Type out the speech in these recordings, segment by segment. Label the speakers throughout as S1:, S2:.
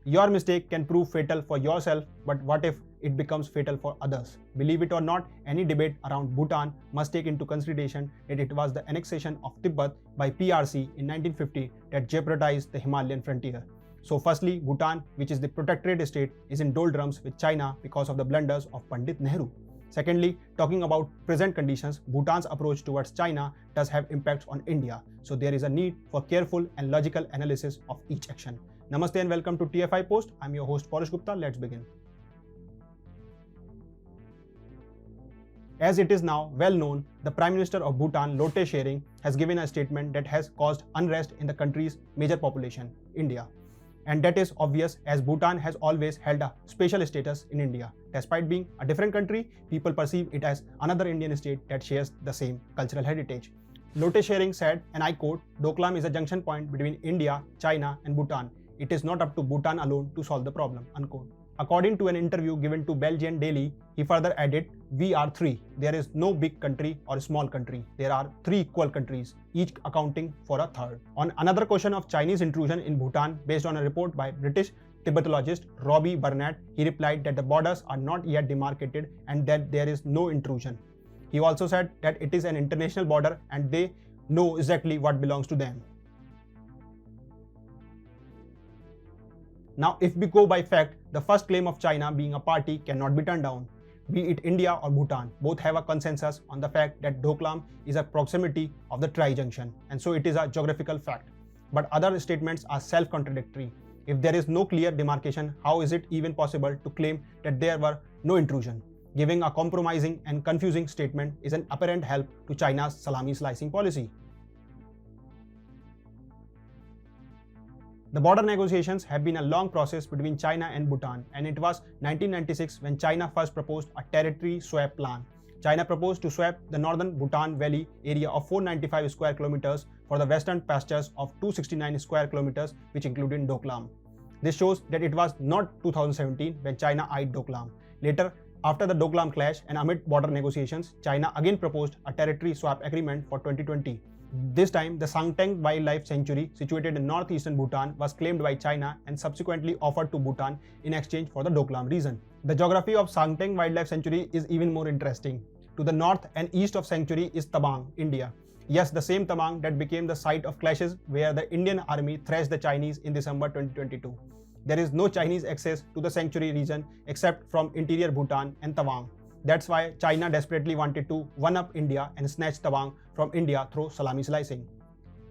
S1: Your mistake can prove fatal for yourself, but what if it becomes fatal for others? Believe it or not, any debate around Bhutan must take into consideration that it was the annexation of Tibet by PRC in 1950 that jeopardized the Himalayan frontier. So firstly, Bhutan, which is the protectorate state, is in doldrums with China because of the blunders of Pandit Nehru. Secondly, talking about present conditions, Bhutan's approach towards China does have impacts on India, so there is a need for careful and logical analysis of each action. Namaste and welcome to TFI Post. I'm your host Polish Gupta. Let's begin. As it is now well known, the Prime Minister of Bhutan, Lotsay Tshering, has given a statement that has caused unrest in the country's major population, India. And that is obvious, as Bhutan has always held a special status in India. Despite being a different country, people perceive it as another Indian state that shares the same cultural heritage. Lotsay Tshering said, and I quote, "Doklam is a junction point between India, China and Bhutan. It is not up to Bhutan alone to solve the problem," unquote. According to an interview given to Belgian Daily, he further added, "We are three. There is no big country or small country. There are three equal countries, each accounting for a third." On another question of Chinese intrusion in Bhutan, based on a report by British Tibetologist Robbie Burnett, he replied that the borders are not yet demarcated and that there is no intrusion. He also said that it is an international border and they know exactly what belongs to them. Now, if we go by fact, the first claim of China being a party cannot be turned down. Be it India or Bhutan, both have a consensus on the fact that Doklam is a proximity of the tri-junction, and so it is a geographical fact. But other statements are self-contradictory. If there is no clear demarcation, how is it even possible to claim that there were no intrusion? Giving a compromising and confusing statement is an apparent help to China's salami slicing policy. The border negotiations have been a long process between China and Bhutan, and it was 1996 when China first proposed a territory swap plan. China proposed to swap the northern Bhutan Valley area of 495 square kilometers for the western pastures of 269 square kilometers, which included Doklam. This shows that it was not 2017 when China eyed Doklam. Later, after the Doklam clash and amid border negotiations, China again proposed a territory swap agreement for 2020. This time, the Sangteng Wildlife Sanctuary, situated in northeastern Bhutan, was claimed by China and subsequently offered to Bhutan in exchange for the Doklam region. The geography of Sangteng Wildlife Sanctuary is even more interesting. To the north and east of sanctuary is Tabang, India. Yes, the same Tabang that became the site of clashes where the Indian army thrashed the Chinese in December 2022. There is no Chinese access to the sanctuary region except from interior Bhutan and Tabang. That's why China desperately wanted to one-up India and snatch Tabang from India through salami slicing.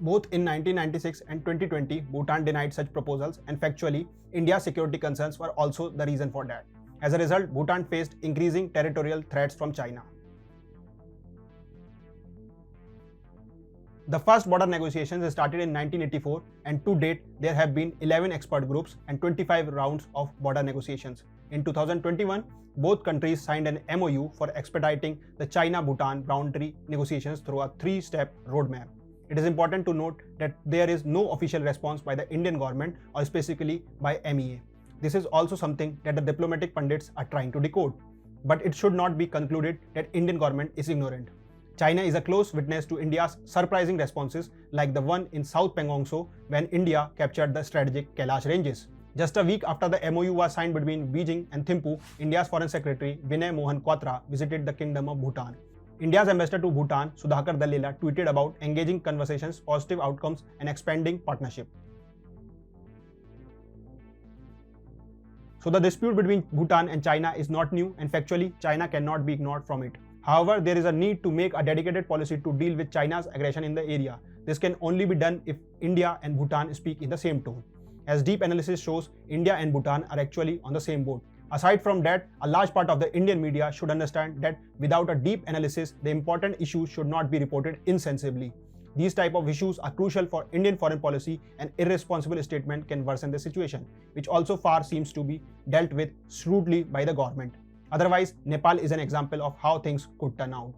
S1: Both in 1996 and 2020, Bhutan denied such proposals, and factually, India's security concerns were also the reason for that. As a result, Bhutan faced increasing territorial threats from China. The first border negotiations started in 1984, and to date, there have been 11 expert groups and 25 rounds of border negotiations. In 2021, both countries signed an MOU for expediting the China-Bhutan boundary negotiations through a three-step roadmap. It is important to note that there is no official response by the Indian government or specifically by MEA. This is also something that the diplomatic pundits are trying to decode. But it should not be concluded that Indian government is ignorant. China is a close witness to India's surprising responses, like the one in South Pangong Tso when India captured the strategic Kailash ranges. Just a week after the MOU was signed between Beijing and Thimphu, India's Foreign Secretary Vinay Mohan Kwatra visited the Kingdom of Bhutan. India's ambassador to Bhutan, Sudhakar Dallela, tweeted about engaging conversations, positive outcomes, and expanding partnership. So the dispute between Bhutan and China is not new, and factually, China cannot be ignored from it. However, there is a need to make a dedicated policy to deal with China's aggression in the area. This can only be done if India and Bhutan speak in the same tone. As deep analysis shows, India and Bhutan are actually on the same boat. Aside from that, a large part of the Indian media should understand that without a deep analysis, the important issues should not be reported insensibly. These type of issues are crucial for Indian foreign policy, and irresponsible statement can worsen the situation, which also far seems to be dealt with shrewdly by the government. Otherwise, Nepal is an example of how things could turn out.